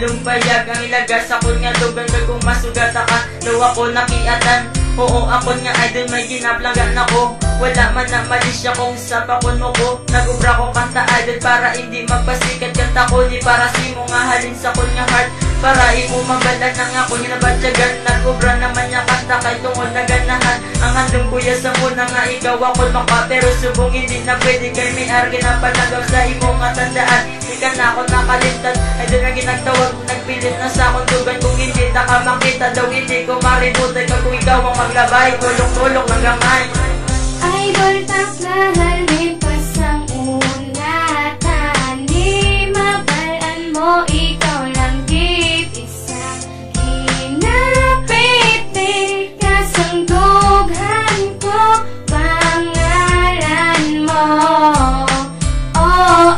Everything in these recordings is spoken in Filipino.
Lumpayag ang ilagas ako nga lugan kung masugat ka daw ako nakiatan. Oo ako nga idol may ginaplangan ako. Wala man na mali siya kung sa pakon mo ko. Nag-ubra ko kanta idol para hindi magpasikat kanta ko. Di para si mo nga halin sa kon nga heart. Para imo mabalan ng ako nga nabatyagan. Nag-ubra naman niya kanta kay tungod na ganahan. Ang handong kuya sa muna nga ikaw ako maka. Pero subong hindi na pwede kay may argi na panagaw sa imo nga tandaan. Di ka na ako nakalimtan. Idol na ginagtawag nagpilit na sa akong dugan. Kung hindi na ka makita daw hindi ko maributan. Kung ikaw ang maglabay tulong-tulong ng gamay. Idol taklahan lipas ang una. Tani mabalaan mo ikaw lang git isa. Hinapiti kasangdughan ko pangalan mo. Oh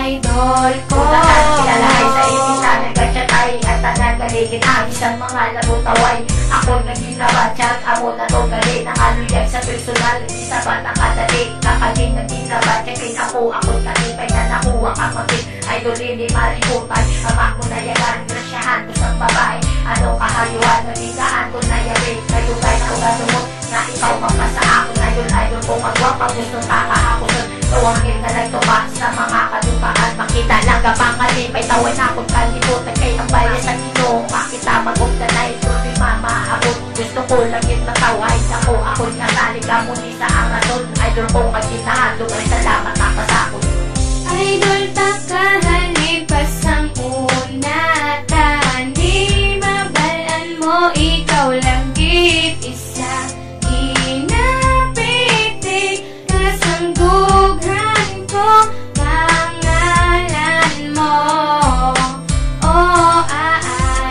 idol ko. Unahan kilalahay sa isisan nagkatsyatay at tanagaligin ang isang mga labutaway. Ako naginabatsat, ako na to gali nakaluyag sa personal. Isa ba nakadali, nakagin naginabatsakin ako talipay na nakuha kang matin. Idol hindi mariputay, ama ko na yagan, grasyahan ko sa babae. Ano kahayuan, nabigaan ko na yabi. Kayo kay na ugadumot, na ikaw magpasa ako. Idol ko magwapa, gustong kakahakusun. Tuwangin na nagtupa sa mga kadupaan. Makita lang ka pangalipay, tawin akong kalimutan. Kay ang bayan sa Ginoo, makita magugda na ito ni mama. Gusto ko lang yung nataway ako nasali ka muli sa arason. Idol ko magkitahandog ay salamat nakasakot. Idol takahan lipas ang una. Tani mabalaan mo ikaw lang git isa. Hinapiti kasangdughan ko pangalan mo. Oh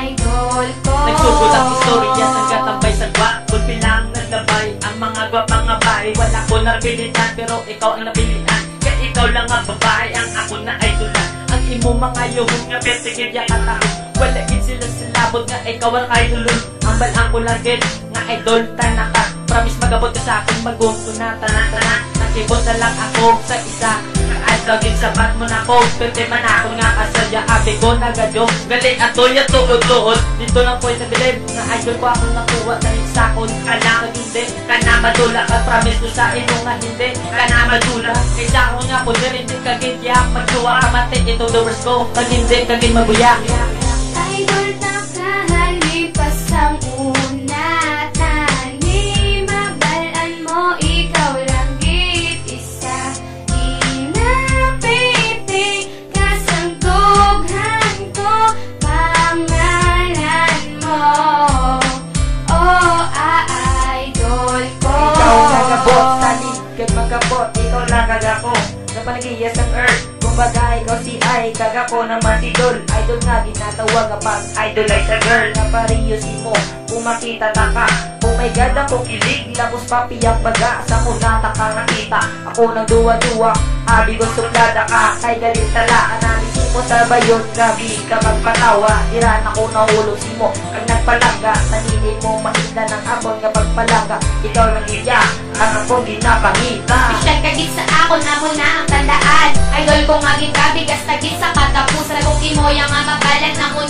idol ko. Nagsugod ang istorya ng katambay sa gwapon pilang naglabay. Ang mga gwapang abay wala ko napilitan pero ikaw ang napilian. Kaya ikaw lang ang babae ang ako na idolan. Ang imo mga yuhon nga pertigid ya katahon. Wala gid sila silabot nga ikaw ang idolon. Ang balang ko lang gid nga idol tanaka. Promise magabot ka sa akin magumto na tanan-tanan. Nakibot na lang ako sa isa. Gawin sabat mo na ko, pwede man ako nga kasadya. Abi ko nagadyo, galing ato ya tuod-tuod. Dito lang ko'y nabilib, nga idol ko ako nakuha na isakon. Kana hindi, kana madula ka, promise ko sa ino nga hindi. Kana madula, kaysa ako nga po hindi kagitya. Magsuwa ka mati, ito the worst ko. Pag hindi, kagin mabuya. Idol takahan lipas ang una. Tani mabalaan mo ikaw lang git isa. Magkabot, ikaw lang kagako sa panagiyas ng earth. Kumbaga ikaw si ay kagako naman si Dol. Idol nga ginatawag kapag idol ay sa girl. Napariyo si mo, kung makita taka. Oh my God, ako kilig, lapos papiyak baga. Sa kunata ka nakita, ako nang duwa-duwa. Abi ko suplada ka, kay galit tala. Analisin mo sa bayon, gabi ka magpatawa. Diran ako nahulog si mo, ang nagpalangga. Nanili mo makita ng abon nga pagpalangga. Ikaw lang iya, ang ako ginapangita. Special kagit sa ako na mo na ang tandaan. Idol ko nga gingabi, gastagit sa katapusan. Kung imo yang nga mabalan na mo